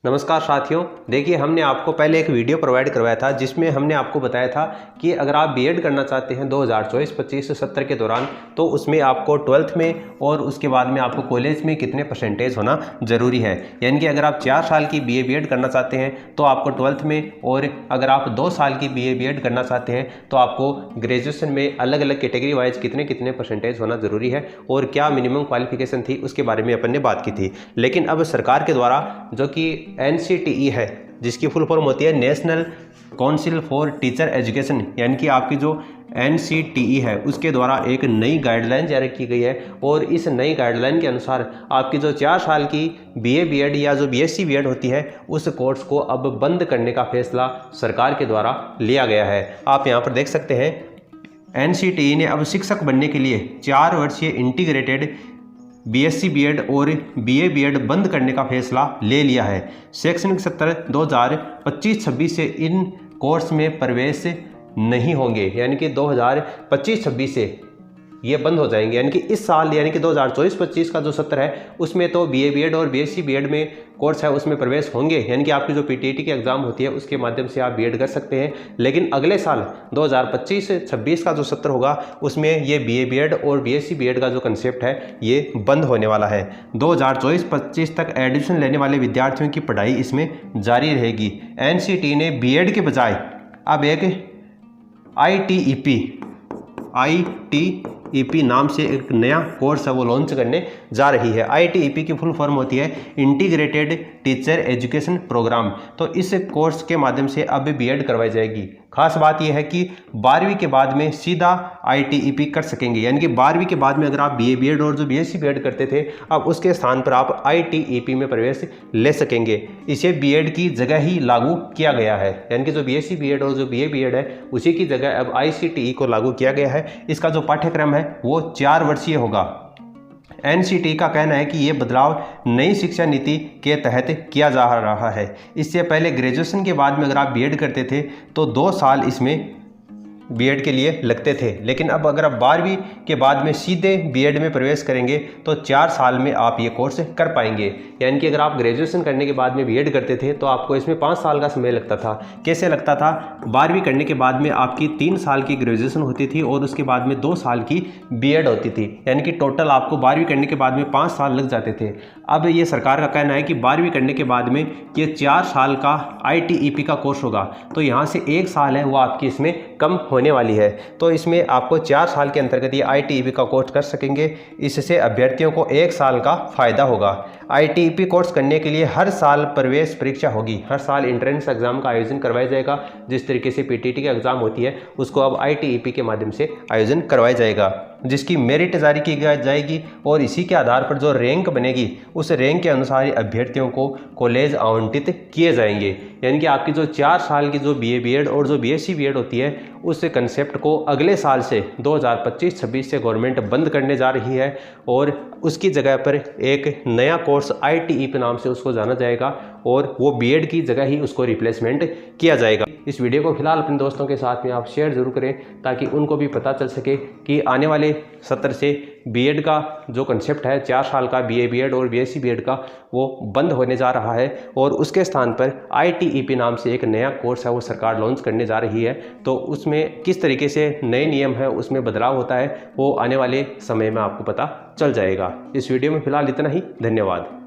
नमस्कार साथियों, देखिए हमने आपको पहले एक वीडियो प्रोवाइड करवाया था जिसमें हमने आपको बताया था कि अगर आप बीएड करना चाहते हैं 2024-25 सत्र के दौरान, तो उसमें आपको 12th में और उसके बाद में आपको कॉलेज में कितने परसेंटेज होना ज़रूरी है। यानी कि अगर आप 4 साल की बीएड करना चाहते हैं तो आपको 12th में, और अगर आप 2 साल की बीएड करना चाहते हैं तो आपको ग्रेजुएशन में अलग अलग कैटेगरी वाइज कितने परसेंटेज होना ज़रूरी है और क्या मिनिमम क्वालिफिकेशन थी उसके बारे में अपन ने बात की थी। लेकिन अब सरकार के द्वारा जो कि NCTE है, जिसकी फुल फॉर्म होती है national council for teacher education, यानी कि आपकी जो NCTE है उसके द्वारा एक नई गाइडलाइन जारी की गई है। और इस नई गाइडलाइन के अनुसार आपकी जो 4 साल की BA-BEd या जो BSc BEd होती है उस कोर्स को अब बंद करने का फैसला सरकार के द्वारा लिया गया है। आप यहाँ पर देख सकते हैं NCTE ने अब शिक्षक बनने के लिए 4 वर्षीय इंटीग्रेटेड BSc BEd और BA-BEd बंद करने का फैसला ले लिया है। शैक्षणिक सत्र 2025-26 से इन कोर्स में प्रवेश नहीं होंगे, यानी कि 2025-26 से ये बंद हो जाएंगे। यानी कि इस साल यानी कि 2024-25 का जो सत्र है उसमें तो BA-BEd और BSc BEd में कोर्स है उसमें प्रवेश होंगे, यानी कि आपकी जो PTET की एग्ज़ाम होती है उसके माध्यम से आप BEd कर सकते हैं। लेकिन अगले साल 2025-26 का जो सत्र होगा उसमें ये BA-BEd और BSc BEd का जो कंसेप्ट है ये बंद होने वाला है। 2024-25 तक एडमिशन लेने वाले विद्यार्थियों की पढ़ाई इसमें जारी रहेगी। NCTE ने BEd के बजाय अब एक ITEP नाम से एक नया कोर्स है वो लॉन्च करने जा रही है। ITEP की फुल फॉर्म होती है इंटीग्रेटेड टीचर एजुकेशन प्रोग्राम। तो इस कोर्स के माध्यम से अब BEd करवाई जाएगी। खास बात यह है कि 12वीं के बाद में सीधा ITEP कर सकेंगे, यानी कि 12वीं के बाद में अगर आप BA-BEd और जो BSc BEd करते थे अब उसके स्थान पर आप ITEP में प्रवेश ले सकेंगे। इसे BEd की जगह ही लागू किया गया है, यानी कि जो BSc BEd और जो BA-BEd है उसी की जगह अब ICTE को लागू किया गया है। इसका जो पाठ्यक्रम है वो 4 वर्षीय होगा। NCTE का कहना है कि ये बदलाव नई शिक्षा नीति के तहत किया जा रहा है। इससे पहले ग्रेजुएशन के बाद में अगर आप BEd करते थे तो 2 साल इसमें BEd के लिए लगते थे, लेकिन अब अगर आप 12वीं के बाद में सीधे BEd में प्रवेश करेंगे तो 4 साल में आप ये कोर्स कर पाएंगे। यानी कि अगर आप ग्रेजुएशन करने के बाद में BEd करते थे तो आपको इसमें 5 साल का समय लगता था। कैसे लगता था? 12वीं करने के बाद में आपकी 3 साल की ग्रेजुएशन होती थी और उसके बाद में 2 साल की BEd होती थी, यानी कि टोटल आपको 12वीं करने के बाद में 5 साल लग जाते थे। अब ये सरकार का कहना है कि 12वीं करने के बाद में ये 4 साल का ITEP का कोर्स होगा, तो यहाँ से 1 साल है वो आपकी इसमें कम होने वाली है। तो इसमें आपको 4 साल के अंतर्गत ये ITEP का कोर्स कर सकेंगे। इससे अभ्यर्थियों को 1 साल का फायदा होगा। ITEP कोर्स करने के लिए हर साल प्रवेश परीक्षा होगी, हर साल एंट्रेंस एग्जाम का आयोजन करवाया जाएगा। जिस तरीके से PTET की एग्जाम होती है उसको अब ITEP के माध्यम से आयोजन करवाया जाएगा, जिसकी मेरिट जारी की जाएगी और इसी के आधार पर जो रैंक बनेगी उस रैंक के अनुसार ही अभ्यर्थियों को कॉलेज आवंटित किए जाएंगे। यानी कि आपकी जो 4 साल की जो BA-BEd और जो BSc BEd होती है उस कंसेप्ट को अगले साल से 2025-26 से गवर्नमेंट बंद करने जा रही है और उसकी जगह पर एक नया कोर्स ITEP नाम से उसको जाना जाएगा और वो BEd की जगह ही उसको रिप्लेसमेंट किया जाएगा। इस वीडियो को फिलहाल अपने दोस्तों के साथ में आप शेयर जरूर करें ताकि उनको भी पता चल सके कि आने वाले सत्र से BEd का जो कंसेप्ट है 4 साल का BA-BEd और BSc BEd का वो बंद होने जा रहा है और उसके स्थान पर ITEP नाम से एक नया कोर्स है वो सरकार लॉन्च करने जा रही है। तो उसमें किस तरीके से नए नियम है उसमें बदलाव होता है वो आने वाले समय में आपको पता चल जाएगा। इस वीडियो में फिलहाल इतना ही। धन्यवाद।